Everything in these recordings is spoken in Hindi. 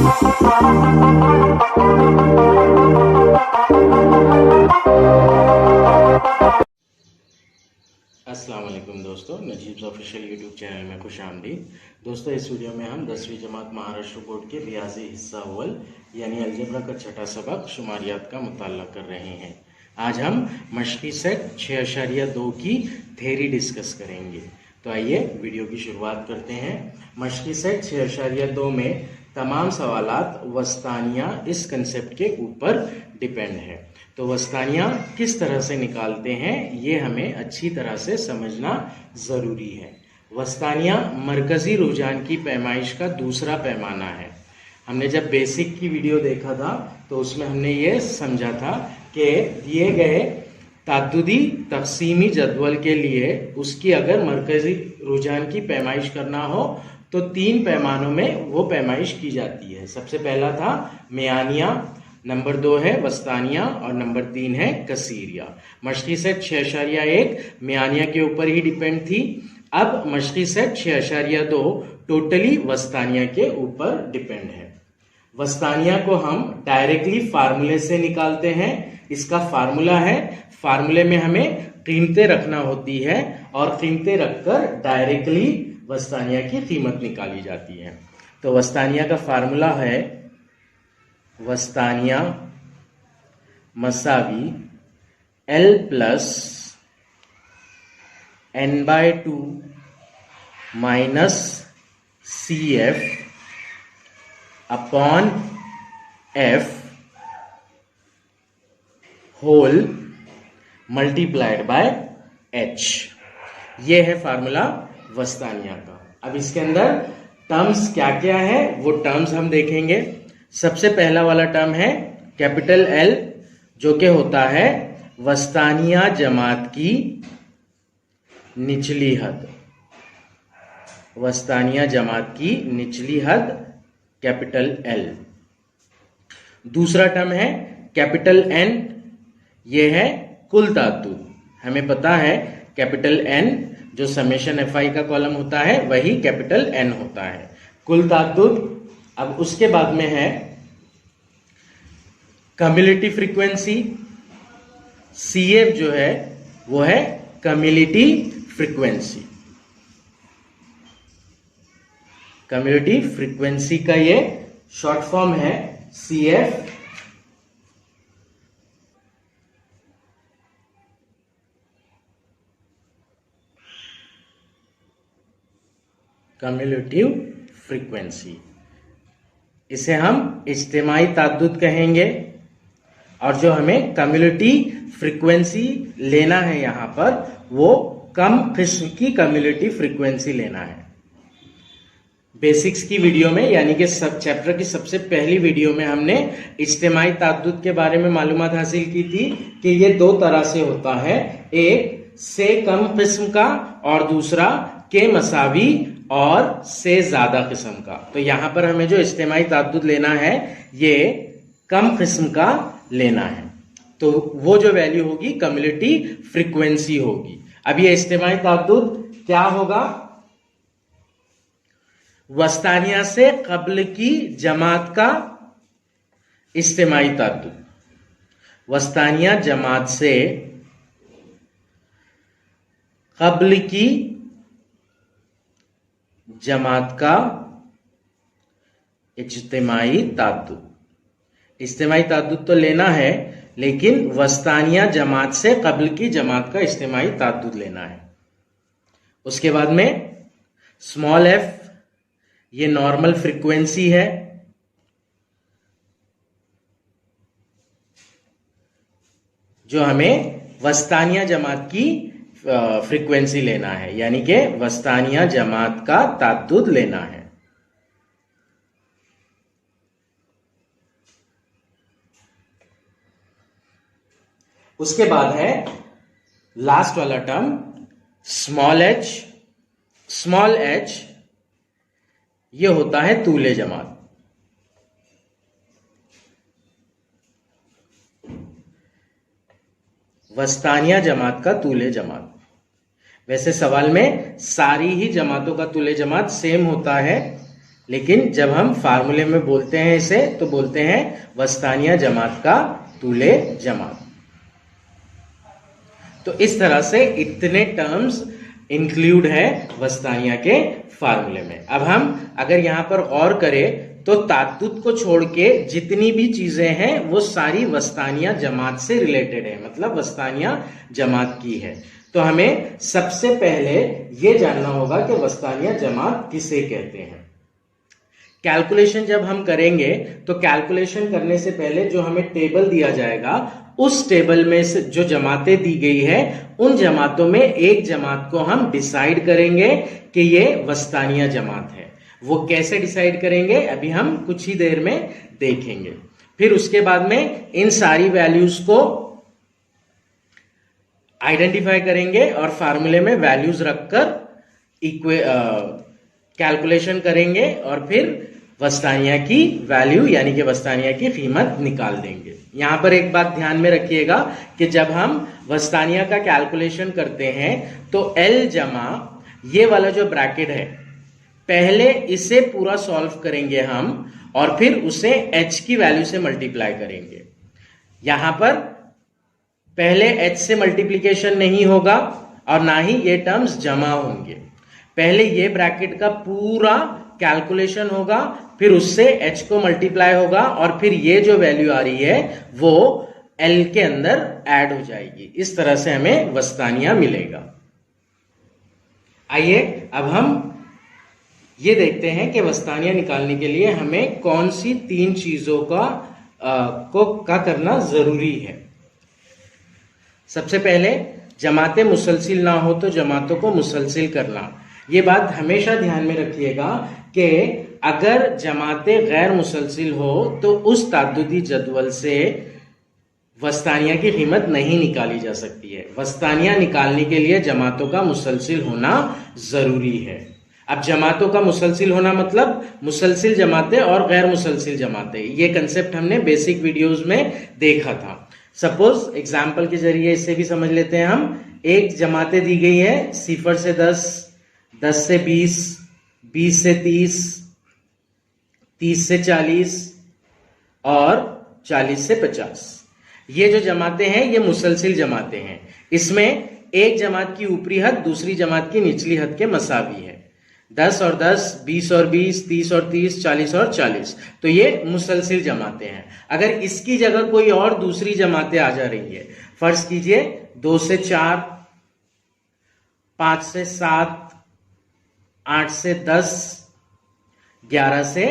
अस्सलाम वालेकुम दोस्तों, नजीब्स ऑफिशियल यूट्यूब चैनल में खुश आमदीद। दोस्तों, इस वीडियो में हम 10वीं जमात महाराष्ट्र बोर्ड के रियाजी हिस्सा अव्वल यानी अलजेब्रा का छठा सबक शुमारियात का मुताल्ला कर रहे हैं। आज हम मशक़ी सेट 6.2 की थ्योरी डिस्कस करेंगे। तो आइए वीडियो की शुरुआत करते हैं। मशक़ी सेट 6.2 में तमाम सवालात वस्तानिया इस कंसेप्ट के ऊपर डिपेंड है। तो वस्तानिया किस तरह से निकालते हैं ये हमें अच्छी तरह से समझना ज़रूरी है। वस्तानिया मरकज़ी रुझान की पैमाइश का दूसरा पैमाना है। हमने जब बेसिक की वीडियो देखा था तो उसमें हमने ये समझा था कि दिए गए ताद्दुदी तक़सीमी जदवल के लिए उसकी अगर मरकज़ी रुझान की पैमाइश करना हो तो 3 पैमानों में वो पैमाइश की जाती है। सबसे पहला था मियानिया, नंबर 2 है वस्तानिया और नंबर 3 है कसीरिया। मशक़ी सेट 6.1 मियानिया के ऊपर ही डिपेंड थी। अब मशक़ी सेट 6.2 टोटली वस्तानिया के ऊपर डिपेंड है। वस्तानिया को हम डायरेक्टली फार्मूले से निकालते हैं। इसका फार्मूला है, फार्मूले में हमें कीमतें रखना होती है और कीमतें रखकर डायरेक्टली वस्तानिया की कीमत निकाली जाती है। तो वस्तानिया का फार्मूला है वस्तानिया मसावी L plus n/2 minus CF upon F whole multiplied by H। ये है फार्मूला वस्तानिया का। अब इसके अंदर टर्म्स क्या क्या है वो टर्म्स हम देखेंगे। सबसे पहला वाला टर्म है कैपिटल L, जो कि होता है वस्तानिया जमात की निचली हद। वस्तानिया जमात की निचली हद कैपिटल L। दूसरा टर्म है कैपिटल N, ये है कुल ताद्दुद। हमें पता है कैपिटल N जो समेशन FI का कॉलम होता है वही कैपिटल N होता है, कुल ताद्दुद। अब उसके बाद में है कम्युलेटिव फ्रीक्वेंसी। CF जो है वो है कम्युलेटिव फ्रीक्वेंसी। कम्युलेटिव फ्रीक्वेंसी का ये शॉर्ट फॉर्म है CF। कम्युलेटिव फ्रीक्वेंसी, इसे हम इज्तिमाई ताद्दुद कहेंगे। और जो हमें कम्युलेटिव फ्रीक्वेंसी लेना है यहाँ पर वो कम किस्म की कम्युलेटिव फ्रीक्वेंसी लेना है। बेसिक्स की वीडियो में यानी कि सब चैप्टर की सबसे पहली वीडियो में हमने इज्तिमाई ताद्दुद के बारे में मालूमात हासिल की थी कि ये 2 तरह से होता है, एक से कम किस्म का और दूसरा के मसावी और से ज्यादा किस्म का। तो यहां पर हमें जो इज्तिमाई ताद्दुद लेना है ये कम किस्म का लेना है, तो वो जो वैल्यू होगी कम्युलेटिव फ्रीक्वेंसी होगी। अब ये इज्तिमाई ताद्दुद क्या होगा? वस्तानिया से कब्ल की जमात का इज्तिमाई ताद्दुद। वस्तानिया जमात से कब्ल की जमात का इज्तिमाई ताद्दुद। इज्तिमाई ताद्दुद तो लेना है लेकिन वस्तानिया जमात से कब्ल की जमात का इज्तिमाई ताद्दुद लेना है। उसके बाद में स्मॉल f, ये नॉर्मल फ्रीक्वेंसी है। जो हमें वस्तानिया जमात की फ्रीक्वेंसी लेना है, यानी कि वस्तानिया जमात का ताद्दुद लेना है। उसके बाद है लास्ट वाला term small h। Small h ये होता है तूले जमात। वस्तानिया जमात का तूले जमात। वैसे सवाल में सारी ही जमातों का तूले जमात सेम होता है, लेकिन जब हम फार्मूले में बोलते हैं इसे तो बोलते हैं वस्तानिया जमात का तूले जमात। तो इस तरह से इतने टर्म्स इंक्लूड है वस्तानिया के फार्मूले में। अब हम अगर यहां पर गौर करें तो तातुत को छोड़ के जितनी भी चीजें हैं वो सारी वस्तानिया जमात से रिलेटेड है, मतलब वस्तानिया जमात की है। तो हमें सबसे पहले ये जानना होगा कि वस्तानिया जमात किसे कहते हैं। कैलकुलेशन जब हम करेंगे तो कैलकुलेशन करने से पहले जो हमें टेबल दिया जाएगा उस टेबल में से जो जमातें दी गई है उन जमातों में एक जमात को हम डिसाइड करेंगे कि ये वस्तानिया जमात है। वो कैसे डिसाइड करेंगे अभी हम कुछ ही देर में देखेंगे। फिर उसके बाद में इन सारी वैल्यूज को आइडेंटिफाई करेंगे और फार्मूले में वैल्यूज रखकर कैलकुलेशन करेंगे और फिर वस्तानिया की वैल्यू यानी कि वस्तानिया की कीमत निकाल देंगे। यहां पर एक बात ध्यान में रखिएगा कि जब हम वस्तानिया का कैलकुलेशन करते हैं तो L जमा ये वाला जो ब्रैकेट है पहले इसे पूरा सॉल्व करेंगे हम और फिर उसे H की वैल्यू से मल्टीप्लाई करेंगे। यहां पर पहले H से मल्टीप्लीकेशन नहीं होगा और ना ही ये टर्म्स जमा होंगे। पहले ये ब्रैकेट का पूरा कैलकुलेशन होगा, फिर उससे H को मल्टीप्लाई होगा और फिर ये जो वैल्यू आ रही है वो L के अंदर ऐड हो जाएगी। इस तरह से हमें वस्तानिया मिलेगा। आइए अब हम ये देखते हैं कि वस्तानिया निकालने के लिए हमें कौन सी 3 चीजों का करना जरूरी है। सबसे पहले जमातें मुसलसिल ना हो तो जमातों को मुसलसिल करना। ये बात हमेशा ध्यान में रखिएगा कि अगर जमातें गैर मुसलसिल हो तो उस ताद्दुदी जदवल से वस्तानिया की कीमत नहीं निकाली जा सकती है। वस्तानिया निकालने के लिए जमातों का मुसलसिल होना जरूरी है। अब जमातों का मुसलसिल होना मतलब मुसलसिल जमातें और गैर मुसलसिल जमातें, ये कंसेप्ट हमने बेसिक वीडियोस में देखा था। सपोज एग्जाम्पल के जरिए इससे भी समझ लेते हैं हम। एक जमातें दी गई है 0 से 10, 10 से 20, 20 से 30, 30 से 40 और 40 से 50। ये जो जमातें हैं ये मुसलसिल जमातें हैं। इसमें एक जमात की ऊपरी हद दूसरी जमात की निचली हद के मसावी है। 10 और 10, 20 और 20, 30 और 30, 40 और 40। तो ये मुसलसिल जमातें हैं। अगर इसकी जगह कोई और दूसरी जमातें आ जा रही है, फर्ज कीजिए 2 से 4, 5 से 7, 8 से 10, 11 से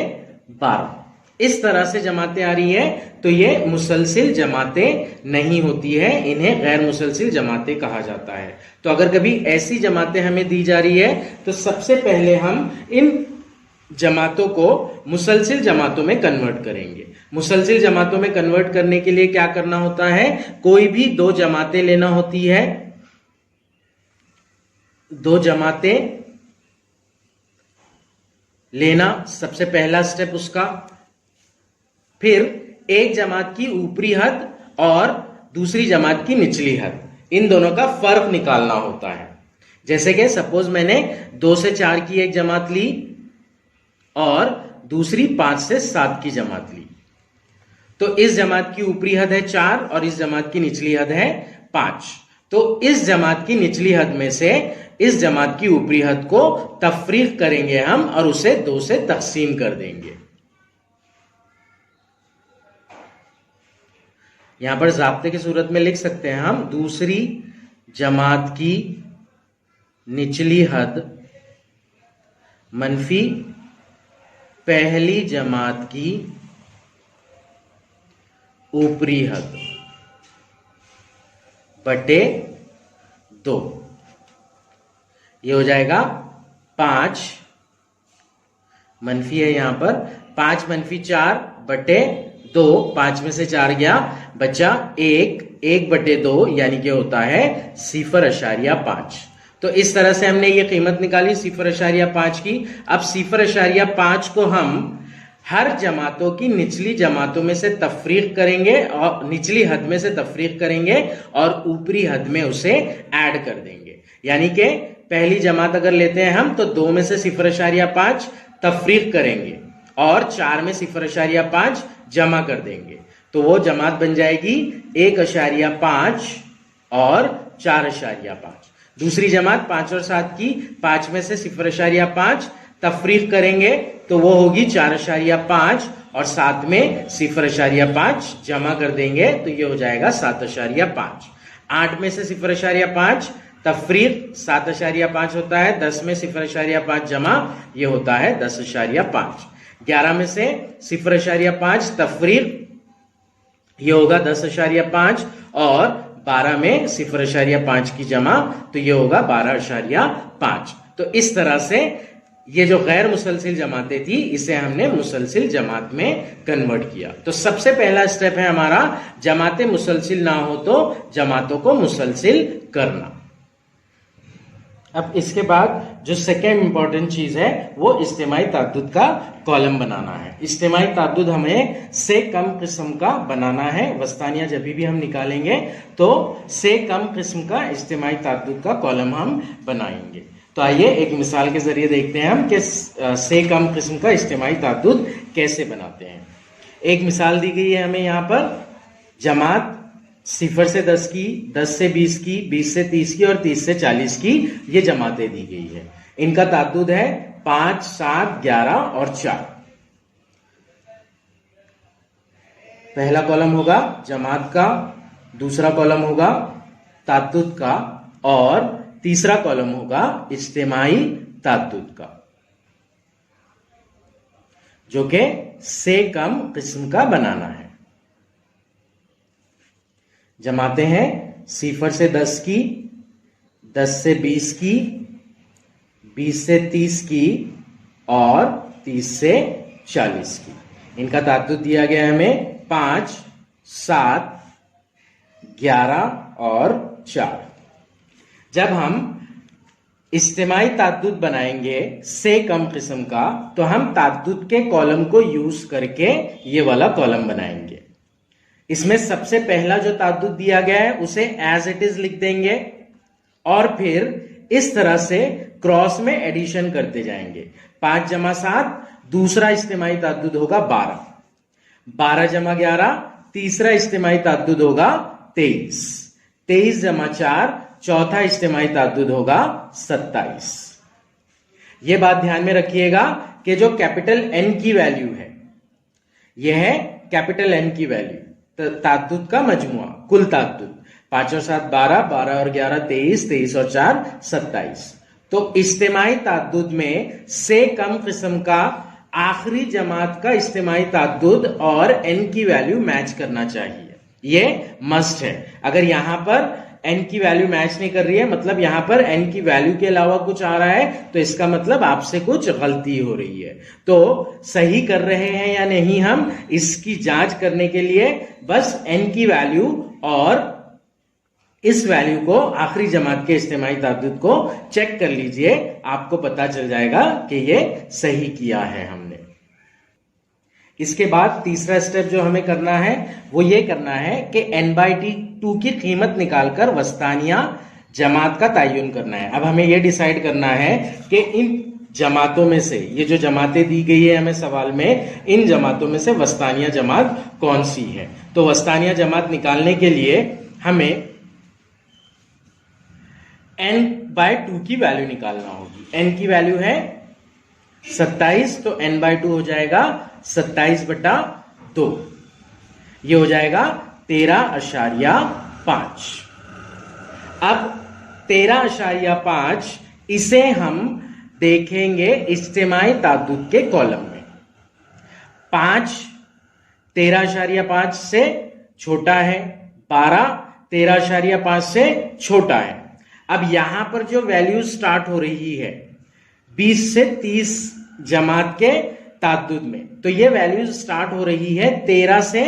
12, इस तरह से जमातें आ रही है तो ये मुसलसिल जमातें नहीं होती है, इन्हें गैर मुसलसिल जमातें कहा जाता है। तो अगर कभी ऐसी जमातें हमें दी जा रही है तो सबसे पहले हम इन जमातों को मुसलसिल जमातों में कन्वर्ट करेंगे। मुसलसिल जमातों में कन्वर्ट करने के लिए क्या करना होता है, कोई भी 2 जमातें लेना होती है। 2 जमातें लेना सबसे पहला स्टेप उसका। फिर एक जमात की ऊपरी हद और दूसरी जमात की निचली हद, इन दोनों का फर्क निकालना होता है। जैसे कि सपोज मैंने 2 से 4 की एक जमात ली और दूसरी 5 से 7 की जमात ली, तो इस जमात की ऊपरी हद है 4 और इस जमात की निचली हद है 5। तो इस जमात की निचली हद में से इस जमात की ऊपरी हद को तफरीक करेंगे हम और उसे 2 से तकसीम कर देंगे। यहां पर ज़ाब्ते की सूरत में लिख सकते हैं हम, दूसरी जमात की निचली हद मनफी पहली जमात की ऊपरी हद बटे 2। ये हो जाएगा 5 मनफी है यहां पर 5 मनफी 4 बटे 2, 5 में से 4 गया, बचा 1 बटे 2 यानी कि होता है 0.5। तो इस तरह से हमने ये कीमत निकाली 0.5 की। अब 0.5 को हम हर जमातों की निचली जमातों में से तफरीक करेंगे और निचली हद में से तफरीक करेंगे और ऊपरी हद में उसे ऐड कर देंगे। यानी कि पहली जमात अगर लेते हैं हम तो 2 में से 0.5, तफरीक करेंगे और 4 में 0.5 जमा कर देंगे तो वो जमात बन जाएगी 1.5 और 4.5। दूसरी जमात 5 और 7 की, 5 में से 0.5 तफरीक करेंगे तो वो होगी 4.5 और 7 में 0.5 जमा कर देंगे तो ये हो जाएगा 7.5। 8 में से 0.5 तफरीक 7.5 होता है, 10 में 0.5 जमा ये होता है 10.5। 11 में से 0.5 तफरीक ये होगा 10.5 और 12 में 0.5 की जमा तो ये होगा 12.5। तो इस तरह से ये जो गैर मुसलसिल जमातें थी इसे हमने मुसलसिल जमात में कन्वर्ट किया। तो सबसे पहला स्टेप है हमारा जमातें मुसलसिल ना हो तो जमातों को मुसलसिल करना। अब इसके बाद जो सेकेंड इंपॉर्टेंट चीज है वो इज्तिमाई ताद्दुद का कॉलम बनाना है। इज्तिमाई ताद्दुद हमें से कम किस्म का बनाना है। वस्तानिया जब भी हम निकालेंगे तो से कम किस्म का इज्तिमाई ताद्दुद का कॉलम हम बनाएंगे। तो आइए एक मिसाल के जरिए देखते हैं हम कि से कम किस्म का इज्तिमाई ताद्दुद कैसे बनाते हैं। एक मिसाल दी गई है हमें यहाँ पर, जमात 0 से 10 की, 10 से 20 की, 20 से 30 की और 30 से 40 की ये जमातें दी गई है। इनका ताद्दुद है 5, 7, 11 और 4। पहला कॉलम होगा जमात का, दूसरा कॉलम होगा ताद्दुद का और तीसरा कॉलम होगा इज्तिमाई ताद्दुद का, जो कि से कम किस्म का बनाना है। जमाते हैं 0 से 10 की, 10 से 20 की, 20 से 30 की और 30 से 40 की। इनका ताद्दुद दिया गया है हमें 5, 7, 11 और 4। जब हम इज्तिमाई ताद्दुद बनाएंगे से कम किस्म का तो हम ताद्दुद के कॉलम को यूज करके ये वाला कॉलम बनाएंगे। इसमें सबसे पहला जो ताद्दुद दिया गया है उसे एज इट इज लिख देंगे और फिर इस तरह से क्रॉस में एडिशन करते जाएंगे। 5 जमा 7 दूसरा इज्तिमाई ताद्दुद होगा 12, 12 जमा 11 तीसरा इज्तिमाई ताद्दुद होगा 23, 23 जमा 4 चौथा इज्तिमाई ताद्दुद होगा 27। यह बात ध्यान में रखिएगा कि जो कैपिटल एन की वैल्यू है यह है कैपिटल एन की वैल्यू ताद्दुद का मजमुआ, कुल ताद्दुद 5 और 7 12, 12 और 11 23, 23 और 4 27। तो इज्तिमाई ताद्दुद में से कम किस्म का आखिरी जमात का इज्तिमाई ताद्दुद और एन की वैल्यू मैच करना चाहिए, ये मस्ट है। अगर यहां पर एन की वैल्यू मैच नहीं कर रही है, मतलब यहां पर एन की वैल्यू के अलावा कुछ आ रहा है, तो इसका मतलब आपसे कुछ गलती हो रही है। तो सही कर रहे हैं या नहीं हम इसकी जांच करने के लिए बस एन की वैल्यू और इस वैल्यू को आखिरी जमात के इज्तिमाई ताद्दुद को चेक कर लीजिए, आपको पता चल जाएगा कि ये सही किया है हमने। इसके बाद तीसरा स्टेप जो हमें करना है वो ये करना है कि n/2 की कीमत निकालकर वस्तानिया जमात का तयन करना है। अब हमें ये डिसाइड करना है कि इन जमातों में से, ये जो जमातें दी गई है हमें सवाल में, इन जमातों में से वस्तानिया जमात कौन सी है। तो वस्तानिया जमात निकालने के लिए हमें n/2 की वैल्यू निकालना होगी। n की वैल्यू है 27, तो n/2 हो जाएगा 27/2, ये हो जाएगा 13.5। अब 13.5 इसे हम देखेंगे इज्तिमाई ताद्दुद के कॉलम में। 5 13.5 से छोटा है, 12 13.5 से छोटा है। अब यहां पर जो वैल्यू स्टार्ट हो रही है 20 से 30 जमात के ताद्दुद में, तो ये वैल्यू स्टार्ट हो रही है 13 से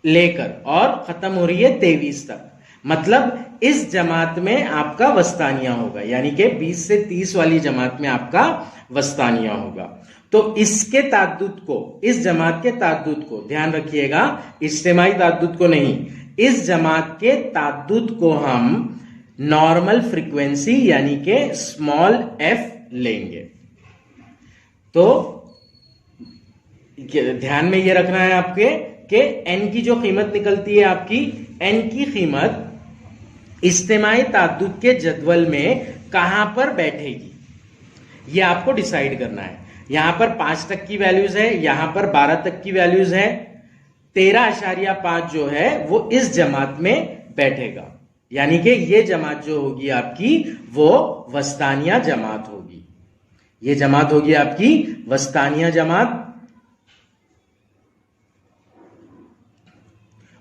लेकर और खत्म हो रही है 23 तक। मतलब इस जमात में आपका वस्तानिया होगा, यानी कि 20 से 30 वाली जमात में आपका वस्तानिया होगा। तो इसके ताद्दुद को, इस जमात के ताद्दुद को ध्यान रखिएगा, इज्तिमाई ताद्दुद को नहीं, इस जमात के ताद्दुद को हम नॉर्मल फ्रीक्वेंसी यानी कि स्मॉल f लेंगे। तो ध्यान में ये रखना है आपके कि n की जो कीमत निकलती है आपकी, n की कीमत इज्तिमाई ताद्दुद के जदवल में कहां पर बैठेगी, ये आपको डिसाइड करना है। यहां पर 5 तक की वैल्यूज है, यहां पर 12 तक की वैल्यूज है, 13.5 जो है वो इस जमात में बैठेगा, यानी कि ये जमात जो होगी आपकी वो वस्तानिया जमात होगी। ये जमात होगी आपकी वस्तानिया जमात,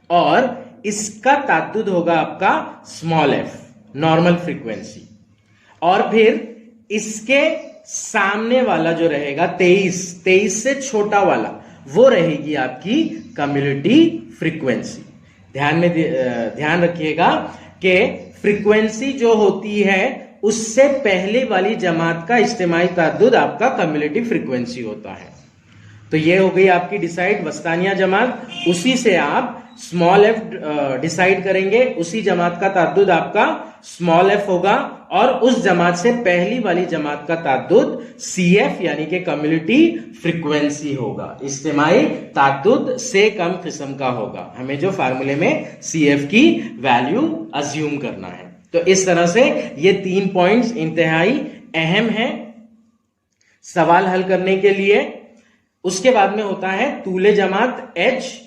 और इसका ताद्दुद होगा आपका स्मॉल एफ, नॉर्मल फ्रीक्वेंसी, और फिर इसके सामने वाला जो रहेगा 23 से छोटा वाला, वो रहेगी आपकी कम्युनिटी फ्रीक्वेंसी। ध्यान रखिएगा कि फ्रीक्वेंसी जो होती है उससे पहले वाली जमात का इज्तिमाई ताद्दुद आपका कम्युनिटी फ्रीक्वेंसी होता है। तो ये हो गई आपकी डिसाइड वस्तानिया जमात, उसी से आप स्मॉल एफ डिसाइड करेंगे, उसी जमात का ताद्दुद आपका स्मॉल एफ होगा, और उस जमात से पहली वाली जमात का ताद्दुद सी एफ यानी कि कम्युनिटी फ्रीक्वेंसी होगा, इज्तिमाई ताद्दुद से कम किस्म का होगा। हमें जो फार्मूले में सी एफ की वैल्यू अज्यूम करना है। तो इस तरह से ये 3 पॉइंट्स इंतहाई अहम हैं सवाल हल करने के लिए। उसके बाद में होता है तूले जमात एच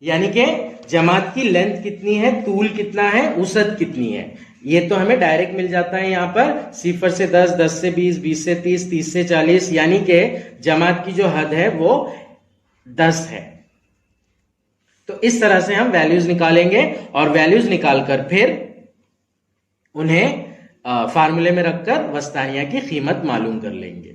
यानी कि जमात की लेंथ कितनी है, तूल कितना है, उसद कितनी है। ये तो हमें डायरेक्ट मिल जाता है यहां पर 0 से 10, 10 से 20, 20 से 30, 30 से 40, यानी कि जमात की जो हद है वो 10 है। तो इस तरह से हम वैल्यूज निकालेंगे और वैल्यूज निकालकर फिर उन्हें फार्मूले में रखकर वस्तानिया की कीमत मालूम कर लेंगे।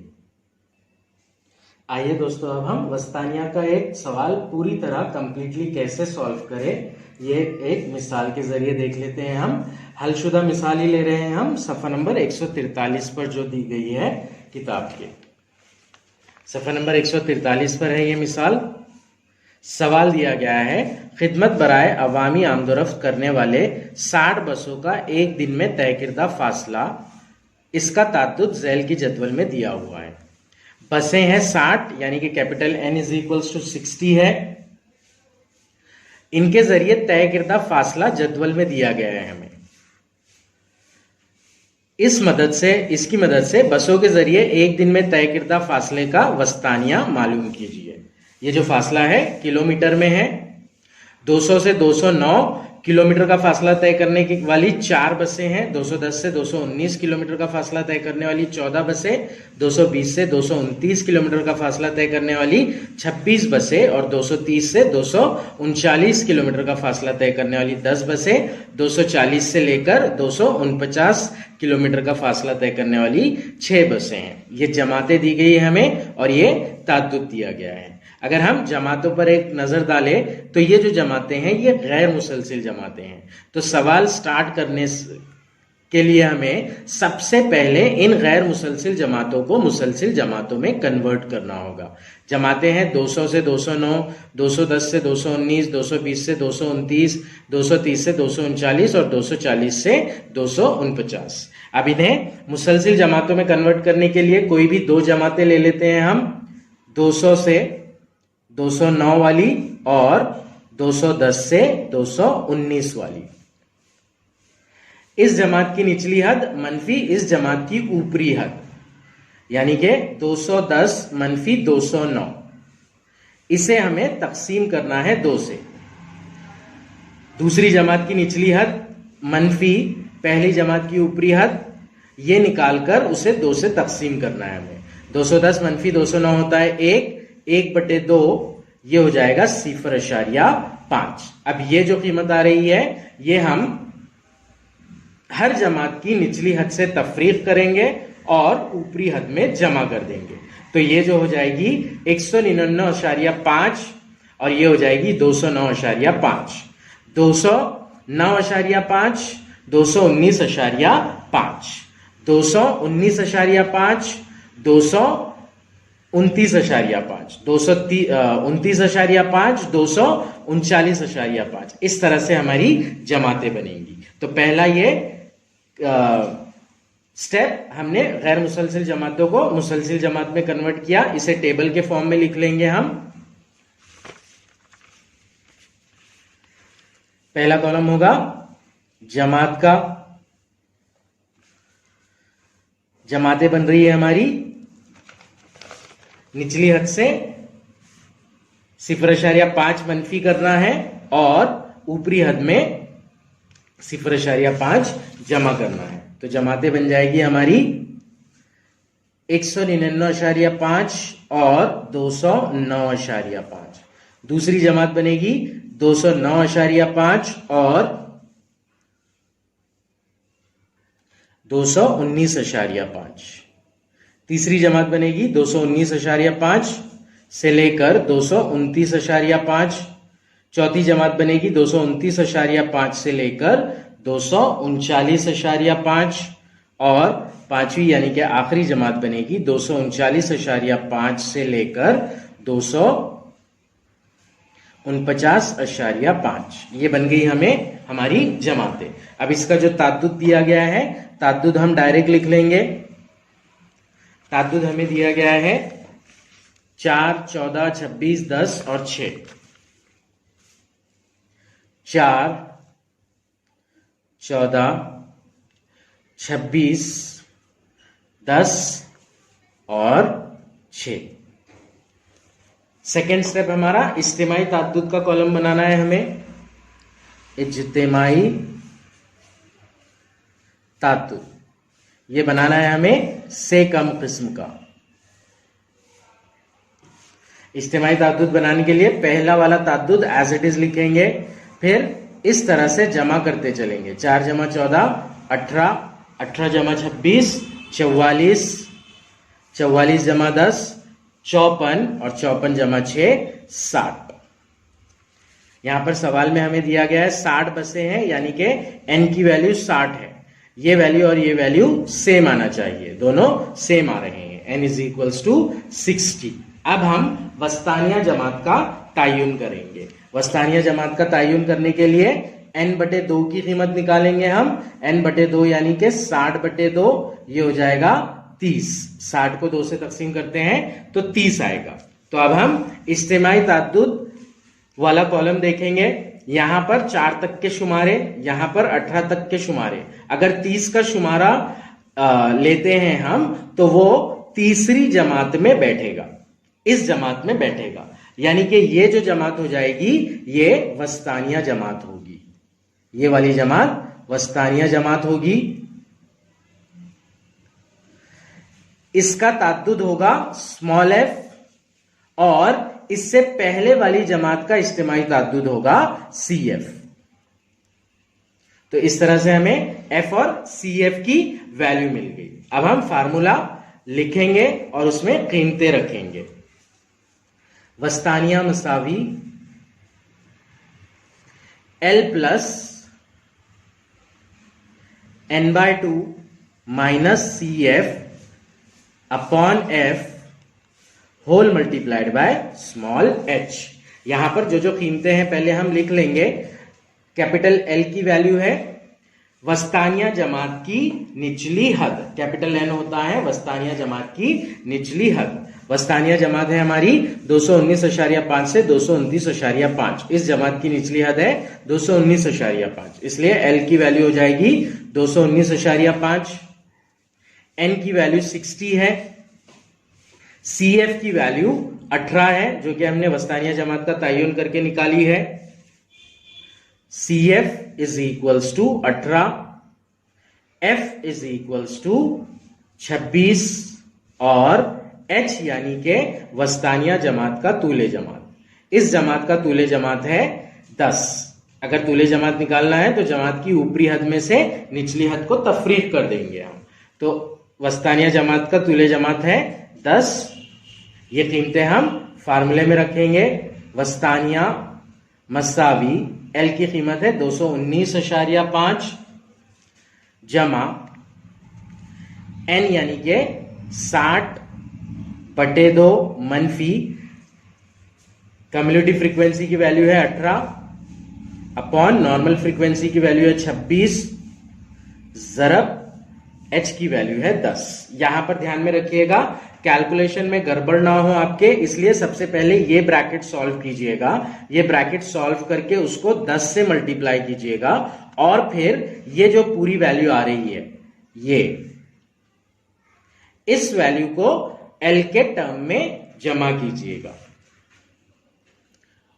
आइए दोस्तों, अब हम वस्तानिया का एक सवाल पूरी तरह कंप्लीटली कैसे सॉल्व करें, ये एक मिसाल के जरिए देख लेते हैं। हम हलशुदा मिसाल ही ले रहे हैं, हम सफ़ा नंबर 143 पर जो दी गई है किताब के, सफ़ा नंबर 143 पर है ये मिसाल। सवाल दिया गया है, खिदमत बराए अवामी आमदोरफ्त करने वाले 60 बसों का एक दिन में तय किरदा फासला, इसका ताद्दुद झैल की जदवल में दिया हुआ है। बसें हैं 60 यानी कि capital N is equals to 60 है। इनके जरिए तय किरदा फासला जदवल में दिया गया है हमें। इसकी मदद से बसों के जरिए एक दिन में तय किरदा फासले का वस्तानिया मालूम कीजिए। ये जो फासला है किलोमीटर में है। 200 से 209 किलोमीटर का फासला तय करने की वाली 4 बसें हैं। 210 से 219 किलोमीटर का फासला तय करने वाली 14 बसें, 220 से 229 किलोमीटर का फासला तय करने वाली 26 बसें, और 230 से 239 किलोमीटर का फासला तय करने वाली 10 बसें, 240 से लेकर 249 किलोमीटर का फासला तय करने वाली 6 बसें हैं। ये जमातें दी गई है हमें और ये ताद्दुद दिया गया है। अगर हम जमातों पर एक नजर डालें तो ये जो जमातें हैं ये गैर मुसलसिल जमातें हैं। तो सवाल स्टार्ट करने के लिए हमें सबसे पहले इन गैर मुसलसिल जमातों को मुसलसिल जमातों में कन्वर्ट करना होगा। जमातें हैं 200 से 209, 210 से 219, 220 से 229, 230 से 239 और 240 से 249। अब इन्हें मुसलसिल जमातों में कन्वर्ट करने के लिए कोई भी 2 जमातें ले लेते हैं हम, 200 से 209 वाली और 210 से 219 वाली। इस जमात की निचली हद मनफी इस जमात की ऊपरी हद, यानी कि 210 मनफी 209, इसे हमें तकसीम करना है 2 से। दूसरी जमात की निचली हद मनफी पहली जमात की ऊपरी हद, ये निकालकर उसे 2 से तकसीम करना है हमें। 210 मनफी 209 होता है 1/2, ये हो जाएगा 0.5। अब ये जो कीमत आ रही है ये हम हर जमात की निचली हद से तफरीक करेंगे और ऊपरी हद में जमा कर देंगे। तो ये जो हो जाएगी 199.5 और ये हो जाएगी 209.5, 209.5, 219.5, 219.5, 229.5, 229.5, 239.5। इस तरह से हमारी जमातें बनेंगी। तो पहला ये स्टेप हमने गैर मुसलसिल जमातों को मुसलसिल जमात में कन्वर्ट किया। इसे टेबल के फॉर्म में लिख लेंगे हम। पहला कॉलम होगा जमात का, जमातें बन रही है हमारी निचली हद से 0.5 मनफी करना है और ऊपरी हद में 0.5 जमा करना है। तो जमातें बन जाएगी हमारी 199.5 और 209.5। दूसरी जमात बनेगी 209.5 और 219.5। तीसरी जमात बनेगी 219.5 से लेकर 229.5। चौथी जमात बनेगी 229.5 से लेकर 239.5 और पांचवी यानी कि आखिरी जमात बनेगी 239.5 से लेकर 249.5। ये बन गई हमें हमारी जमातें। अब इसका जो ताद्दुद दिया गया है, ताद्दुद हम डायरेक्ट लिख लेंगे। ताद्दुद हमें दिया गया है 4, 14, 26, 10 और 6। 4, 14, 26, 10 और 6। सेकेंड स्टेप हमारा इज्तिमाई ताद्दुद का कॉलम बनाना है हमें। इज्तिमाई ताद्दुद ये बनाना है हमें से कम किस्म का। इज्तिमाई ताद्दुद बनाने के लिए पहला वाला ताद्दुद एज इट इज लिखेंगे, फिर इस तरह से जमा करते चलेंगे। 4 जमा 14 18, 18 जमा 26 44, 44 जमा 10 54 और 54 जमा 6 60। यहां पर सवाल में हमें दिया गया है 60 बसे हैं, यानी कि n की वैल्यू 60 है। ये वैल्यू और ये वैल्यू सेम आना चाहिए, दोनों सेम आ रहे हैं। n = 60। अब हम वस्तानिया जमात का तायुन करेंगे। वस्तानिया जमात का तायुन करने के लिए n/2 की कीमत निकालेंगे हम। n/2 यानी कि 60/2, ये हो जाएगा 30। 60 को 2 से तकसीम करते हैं तो 30 आएगा। तो अब हम इज्तिमाई ताद्दुद वाला कॉलम देखेंगे। यहां पर 4 तक के शुमारे, यहां पर 18 तक के शुमारे। अगर 30 का शुमारा लेते हैं हम तो वो तीसरी जमात में बैठेगा, इस जमात में बैठेगा। यानी कि ये जो जमात हो जाएगी ये वस्तानिया जमात होगी। ये वाली जमात वस्तानिया जमात होगी। इसका ताद्दुद होगा f और इससे पहले वाली जमात का इज्तिमाई ताद्दुद होगा CF। तो इस तरह से हमें F और CF की वैल्यू मिल गई। अब हम फार्मूला लिखेंगे और उसमें कीमतें रखेंगे। वस्तानिया मसावी L + n/2 - CF upon F whole multiplied by small h। यहां पर जो जो कीमतें हैं पहले हम लिख लेंगे। कैपिटल L की वैल्यू है वस्तानिया जमात की निचली हद। कैपिटल N होता है वस्तानिया जमात की निचली हद। वस्तानिया जमात है हमारी 219.5 से 229.5। इस जमात की निचली हद है 219.5, इसलिए L की वैल्यू हो जाएगी 219.5। N की वैल्यू 60 है। CF की वैल्यू 18 है, जो कि हमने वस्तानिया जमात का तायुन करके निकाली है। CF = 18, F = 26 और H यानी कि वस्तानिया जमात का तूले जमात। इस जमात का तूले जमात है 10। अगर तूले जमात निकालना है तो जमात की ऊपरी हद में से निचली हद को तफरीक कर देंगे हम। तो वस्तानिया जमात का तूले जमात है 10। ये कीमतें हम फार्मूले में रखेंगे। वस्तानिया मसावी L की कीमत है 219.5 जमा N यानी कि 60/2 मनफी कम्युलेटिव फ्रीक्वेंसी की वैल्यू है 18 अपॉन नॉर्मल फ्रीक्वेंसी की वैल्यू है 26 ज़रब H की वैल्यू है 10। यहां पर ध्यान में रखिएगा, कैलकुलेशन में गड़बड़ ना हो आपके, इसलिए सबसे पहले ये ब्रैकेट सॉल्व कीजिएगा। ये ब्रैकेट सॉल्व करके उसको 10 से मल्टीप्लाई कीजिएगा और फिर ये जो पूरी वैल्यू आ रही है, ये इस वैल्यू को L के टर्म में जमा कीजिएगा।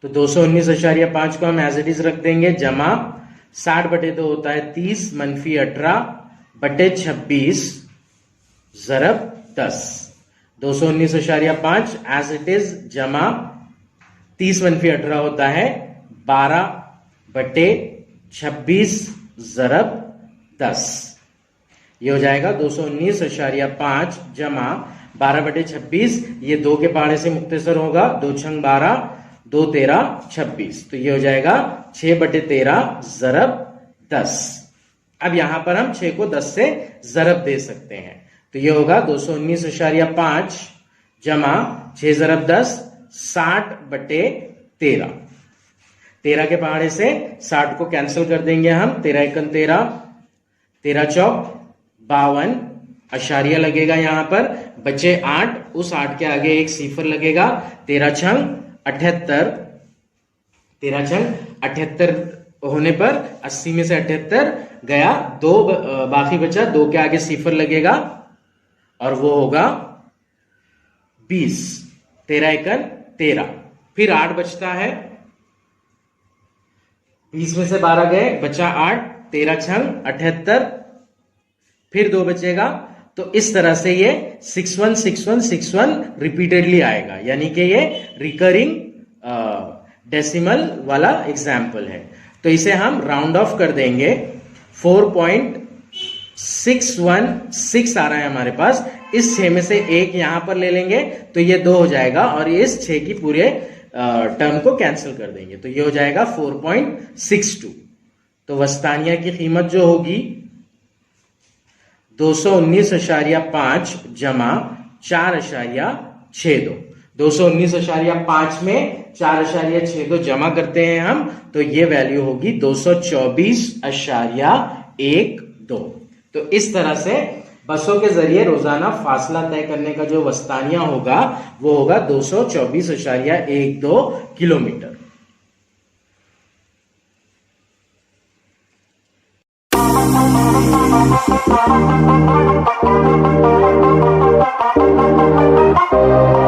तो 219.5 को हम एज इट इज रख देंगे, जमा 60/2 होता है 30 -18 बटे 26 ज़रब 10। 219.5 एज इट इज जमा 30 - 18 होता है 12 बटे 26 ज़रब 10। ये हो जाएगा 219.5 जमा 12 बटे 26। ये 2 के पहाड़े से मुक्तसर होगा, 2 छंग 12, 2 13 26। तो ये हो जाएगा 6/13 ज़रब 10। अब यहां पर हम 6 को 10 से ज़रब दे सकते हैं। तो ये होगा 219.5 जमा 6 ज़रब 10, 60/13। 13 के पहाड़े से 60 को कैंसिल कर देंगे हम, 13 एकन 13, 13 चौक 52, अशारिया लगेगा यहां पर, बचे 8, उस 8 के आगे एक सिफर लगेगा, 13 छंग 78, 13 छंग 78 होने पर 80 में से 78 गया, 2 बाकी बचा, 2 के आगे सिफर लगेगा और वो होगा 20। 13 एकन 13, फिर 8 बचता है, 20 में से 12 गए, बचा 8, 13 छंग 78, फिर 2 बचेगा। तो इस तरह से ये 616161 रिपीटेडली आएगा, यानी कि ये रिकरिंग डेसिमल वाला एग्जाम्पल है। तो इसे हम राउंड ऑफ कर देंगे, 4.616 आ रहा है हमारे पास। इस 6 में से 1 यहां पर ले लेंगे तो ये 2 हो जाएगा और इस 6 की पूरे टर्म को कैंसिल कर देंगे, तो ये हो जाएगा 4.62। तो वस्तानिया की कीमत जो होगी 219.5 जमा 4.62। 219.5 में 4.62 जमा करते हैं हम, तो ये वैल्यू होगी 224.12। तो इस तरह से बसों के जरिए रोजाना फासला तय करने का जो वस्तानिया होगा वो होगा 224.12 किलोमीटर। Thank you.